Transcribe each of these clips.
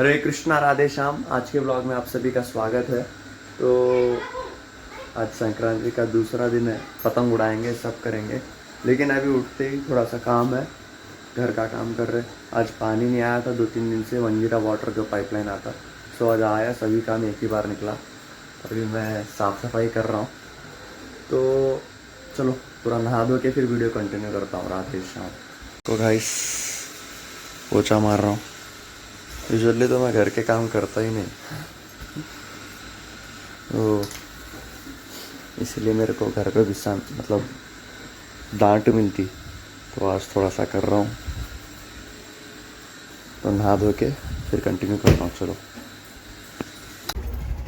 हरे कृष्णा राधे श्याम। आज के ब्लॉग में आप सभी का स्वागत है। तो आज संक्रांति का दूसरा दिन है, पतंग उड़ाएंगे, सब करेंगे। लेकिन अभी उठते ही थोड़ा सा काम है, घर का काम कर रहे। आज पानी नहीं आया था 2-3 दिन से, मंजीरा वाटर जो पाइपलाइन आता, सो आज आया, सभी काम एक ही बार निकला। अभी मैं साफ़ सफाई कर रहा हूँ। तो चलो पूरा नहा धो के फिर वीडियो कंटिन्यू करता हूँ राधे श्याम। तो गाइस पोछा मार रहा हूँ। यूजुअली तो मैं घर के काम करता ही नहीं, तो इसलिए मेरे को घर पे गुस्सा मतलब डांट मिलती, तो आज थोड़ा सा कर रहा हूँ। तो नहा धो के फिर कंटिन्यू करता हूँ। चलो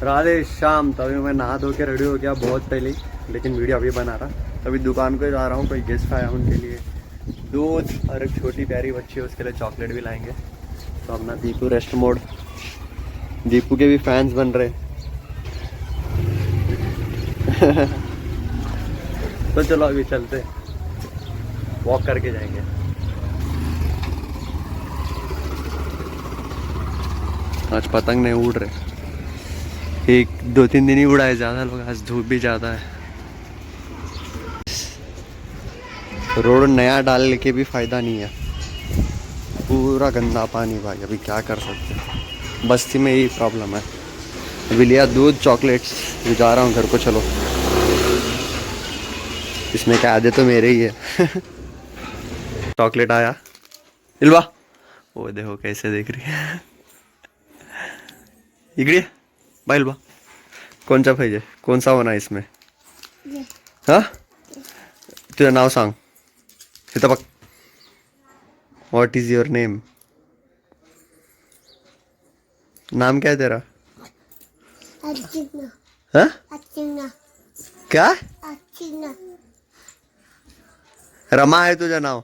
राधे श्याम। तभी मैं नहा धो के रेडी हो गया बहुत पहले, लेकिन वीडियो अभी बना रहा। अभी दुकान पे जा रहा हूँ, कोई गेस्ट आया उनके लिए दूध और एक छोटी प्यारी बच्ची है उसके लिए चॉकलेट भी लाएंगे। तो अपना दीपू रेस्ट मोड, दीपू के भी फैंस बन रहे। तो चलो अभी चलते, वॉक करके जाएंगे। आज पतंग नहीं उड़ रहे, 1-2-3 दिन ही उड़ाए ज़्यादा लोग, आज धूप भी ज़्यादा है। रोड नया डालने के भी फ़ायदा नहीं है, पूरा गंदा पानी भाई। अभी क्या कर सकते हैं, बस्ती में यही प्रॉब्लम है। अभी लिया दूध चॉकलेट्स, जा रहा हूँ घर को। चलो इसमें क्या आधे तो मेरे ही है। चॉकलेट आया इल्वा, वो देखो कैसे देख रही है। इकडे बाय इल्वा, कौन सा पाहिजे, कौन सा होना इसमें? हाँ तुझं नाव सांग इथं बघ। What is your name? नाम क्या है तेरा? अर्चना। हाँ? अर्चना। क्या? अर्चना। रमा है तुझा नाव?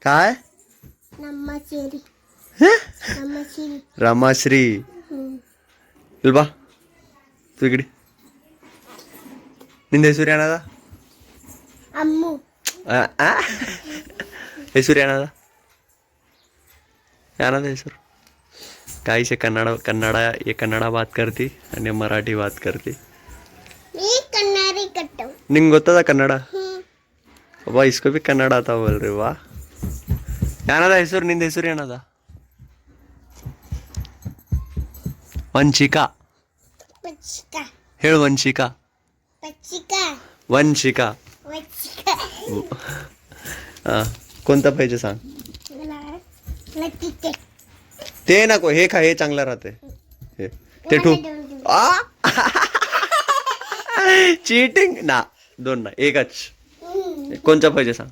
क्या है? नम्माश्री। हैं? नम्माश्री। रमाश्री। इल्बा तू इकडे निंदे सूर्यानादा अम्मू। हे सूर्यानादा याना दे सर। काही से ये कन्नड़ा बात करती आणि मराठी बात करती। मैं कन्नारी करता हूँ। निंग होता था कन्नड़ा? वाह, इसको भी कन्नड़ा आता बोल रहे, वाह। याना दा हेसुर निंद हेसुर याना दा वंशिका। पचिका। हेळ वंशिका। पचिका। वंशिका। पचिका। हा कोणता पाहिजे सांग? लतीते। ते नको, हे खा, हे चांगलं राहते। हे ते ठू आ चीटिंग ना, दोन ना एकच। कोणता पाहिजे सांग?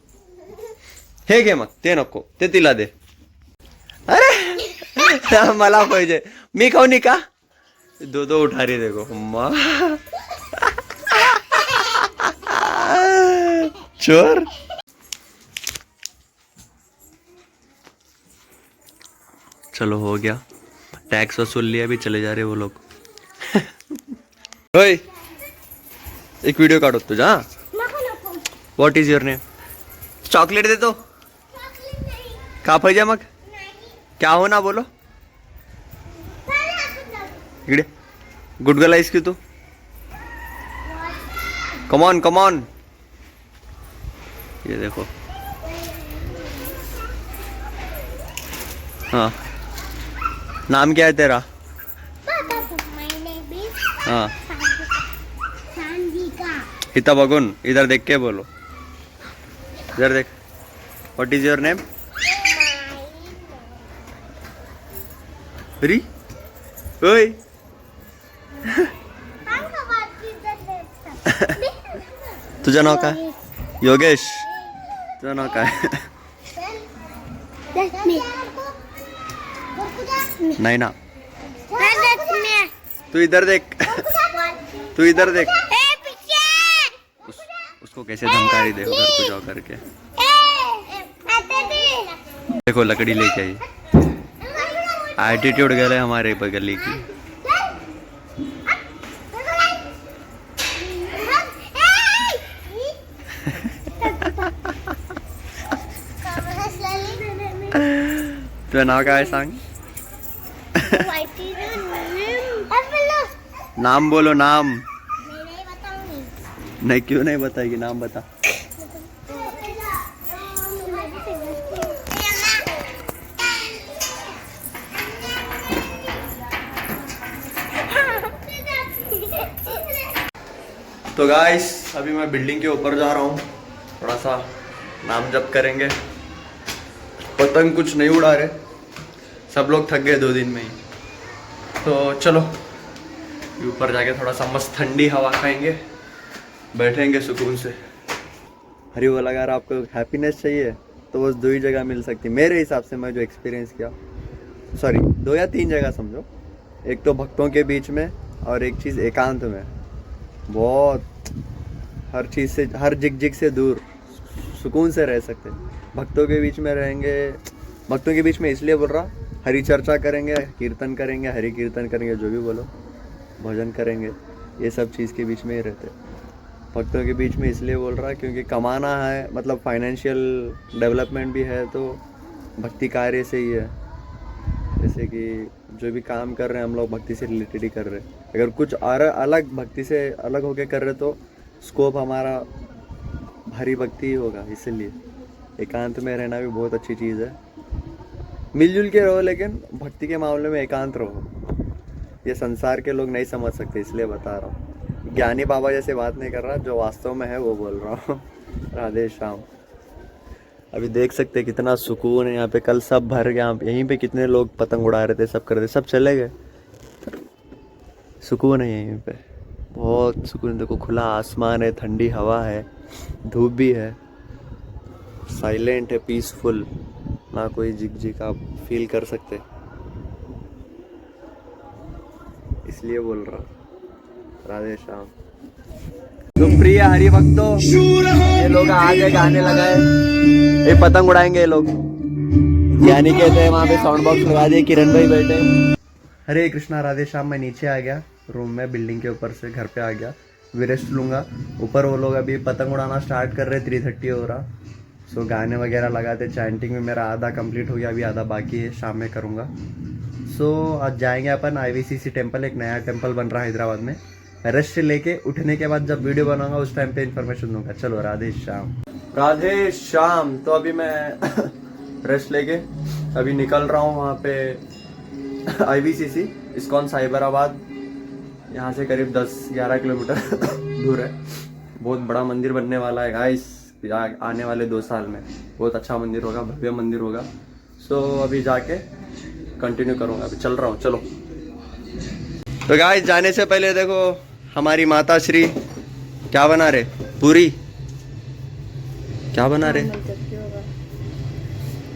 हे घे मग, ते नको, ते तिला दे। अरे मला पाहिजे, मी खाऊ नाही का? दो उठा रही देखो अम्मा। चोर। चलो हो गया, टैक्स वसूल लिया, अभी चले जा रहे वो लोग। ओए एक वीडियो काढो तुझा। What is your name? Chocolate दे तो का पाहिजे मग? क्या हो ना बोलो इकडे। गुडगल आहेस की तू? Come on come on. ये देखो, हाँ नाम क्या है तेरा? हाँ इधर बगुन, इधर देख के बोलो, इधर देख। What is your name? री ओए तुझं नाव काय? योगेश। तुझं नाव काय? नहीं ना, तू इधर देख। तू इधर देख। उसको कैसे धमका रही, देखो घर को जाओ करके। देखो लकड़ी लेके आई, एटीट्यूड गए हमारे बगली की। तुझं नाव काय सांग? नाम बोलो नाम। मैं नहीं बताऊंगी। नहीं क्यों नहीं बताएगी, नाम बता। तो गाइस अभी मैं बिल्डिंग के ऊपर जा रहा हूँ, थोड़ा सा नाम जप करेंगे। पतंग कुछ नहीं उड़ा रहे, सब लोग थक गए 2 दिन में ही। तो चलो ऊपर जाके थोड़ा सा मस्त ठंडी हवा खाएंगे, बैठेंगे सुकून से। हरी वो लगा रहा, आपको हैप्पीनेस चाहिए तो बस 2 ही जगह मिल सकती मेरे हिसाब से, मैं जो एक्सपीरियंस किया। सॉरी 2 या 3 जगह समझो। एक तो भक्तों के बीच में, और एक चीज़ एकांत में। बहुत हर चीज़ से, हर झिक से दूर सुकून से रह सकते। भक्तों के बीच में रहेंगे, भक्तों के बीच में इसलिए बोल रहा, हरी चर्चा करेंगे, कीर्तन करेंगे, हरि कीर्तन करेंगे, जो भी बोलो, भजन करेंगे, ये सब चीज़ के बीच में ही रहते। भक्तों के बीच में इसलिए बोल रहा क्योंकि कमाना है, मतलब फाइनेंशियल डेवलपमेंट भी है, तो भक्ति कार्य से ही है। जैसे कि जो भी काम कर रहे हैं हम लोग भक्ति से रिलेटेड ही कर रहे हैं। अगर कुछ अलग भक्ति से अलग होके कर रहे तो स्कोप हमारा हरी भक्ति ही होगा। इसलिए एकांत में रहना भी बहुत अच्छी चीज़ है। मिलजुल के रहो, लेकिन भक्ति के मामले में एकांत रहो। ये संसार के लोग नहीं समझ सकते, इसलिए बता रहा हूँ। ज्ञानी बाबा जैसे बात नहीं कर रहा, जो वास्तव में है वो बोल रहा हूँ। राधे श्याम। अभी देख सकते कितना सुकून है यहाँ पे। कल सब भर गया, यहीं पे कितने लोग पतंग उड़ा रहे थे, सब कर रहे थे, सब चले गए। सुकून है यहीं पे, बहुत सुकून। देखो खुला आसमान है, ठंडी हवा है, धूप भी है, साइलेंट है, पीसफुल, ना कोई झिक आप फील कर सकते। इसलिए बोल रहा राधे श्याम। तो प्रिय हरि भक्तों, ये लोग आगे गाने लगाए, ये पतंग उड़ाएंगे ये लोग। ज्ञानी कहते हैं वहाँ पे साउंड बॉक्स लगा दिए, किरण भाई बैठे। हरे कृष्णा राधे श्याम। मैं नीचे आ गया रूम में, बिल्डिंग के ऊपर से घर पे आ गया, भी रेस्ट लूँगा। ऊपर वो लोग अभी पतंग उड़ाना स्टार्ट कर रहे, 3:30 हो रहा। सो गाने वगैरह लगाते, चैंटिंग में मेरा आधा कंप्लीट हो गया, अभी आधा बाकी है, शाम में करूँगा। सो आज जाएंगे अपन IVCC टेम्पल, एक नया टेम्पल बन रहा है हैदराबाद में। रेस्ट लेके उठने के बाद जब वीडियो बनाऊंगा उस टाइम पे इन्फॉर्मेशन दूंगा। चलो राधे श्याम। राधे श्याम। तो अभी मैं रेस्ट लेके अभी निकल रहा हूँ वहाँ पे IVCC इस्कॉन साइबराबाद। यहाँ से करीब 10-11 किलोमीटर दूर है। बहुत बड़ा मंदिर बनने वाला है गाइस आने वाले 2 साल में। बहुत अच्छा मंदिर होगा, भव्य मंदिर होगा। सो अभी जाके कंटिन्यू करूँगा, अभी चल रहा हूँ। चलो तो गाइस जाने से पहले देखो हमारी माता श्री क्या बना रहे, पूरी क्या बना रहे,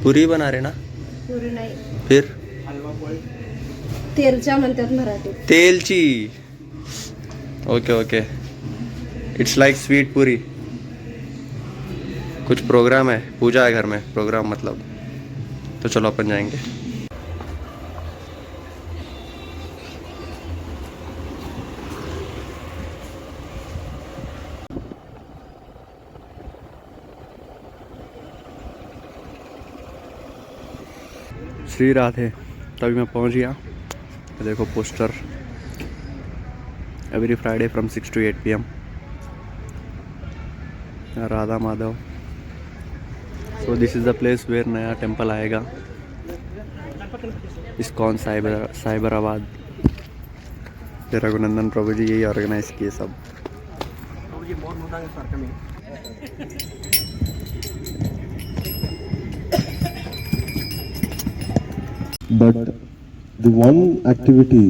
पूरी बना रहे ना, पुरी नाही, फिर तेलच्या म्हणतात मराठीत, तेलची। Okay okay, it's like sweet puri. कुछ प्रोग्राम है, पूजा है घर में, प्रोग्राम मतलब। तो चलो अपन जाएंगे। श्री राधे। तभी मैं पहुंच गया। देखो poster, every Friday from 6 to 8 PM, Radha Madhav. So this is the place where नया टेम्पल आएगा, इस्कॉन साइबराबाद। रघुनंदन प्रभु जी यही ऑर्गेनाइज किए सब। But the one activity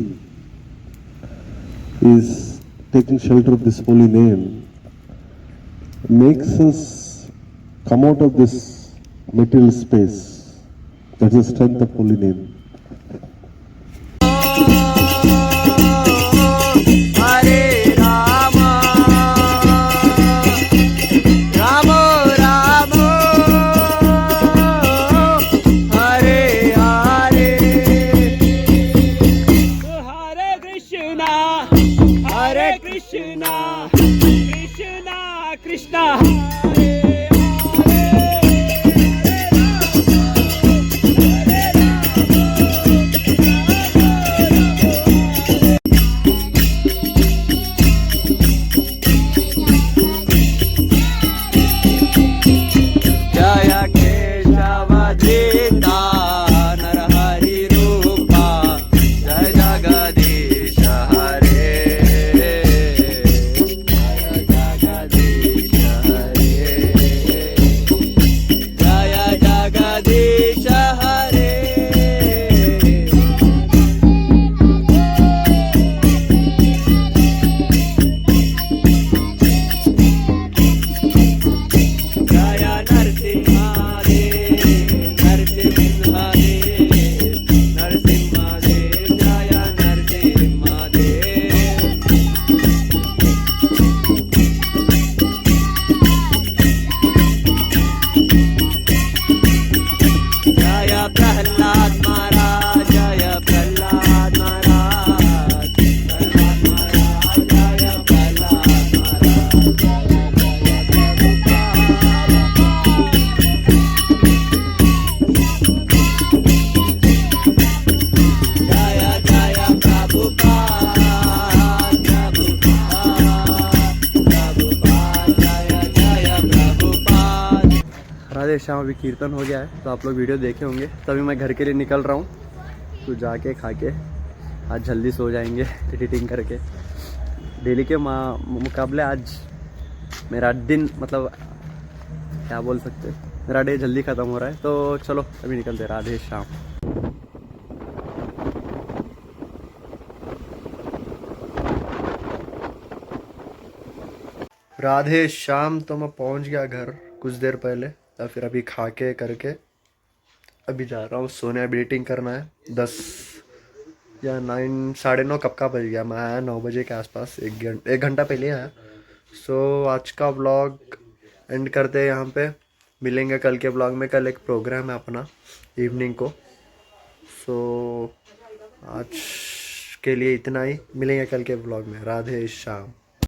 is taking shelter of this holy name makes us come out of this material space. That's the strength of holy name. Hare Rama, Rama Rama, Hare Hare, Hare Krishna, Hare Krishna, Krishna Krishna, Hare Hare, Hare Rama, Hare Rama, Radhe Shyam अभी कीर्तन हो गया है तो आप लोग video देखे होंगे। तभी मैं घर के लिए निकल रहा हूँ, तो जाके खा के आज जल्दी सो जाएंगे एडिटिंग करके। डेली के मुकाबले आज मेरा दिन मतलब क्या बोल सकते हैं, मेरा डे जल्दी ख़त्म हो रहा है। तो चलो अभी निकलते, राधे श्याम। राधे श्याम। तो मैं पहुंच गया घर कुछ देर पहले, या फिर अभी खा के करके अभी जा रहा हूँ सोने। अब एडिटिंग करना है 10 या 9, 9:30 कब का बज गया। मैं आया 9 बजे के आसपास, 1 घंटा पहले आया। सो आज का व्लॉग एंड करते हैं यहाँ पे। मिलेंगे कल के व्लॉग में। कल एक प्रोग्राम है अपना इवनिंग को। सो आज के लिए इतना ही, मिलेंगे कल के व्लॉग में। राधे श्याम।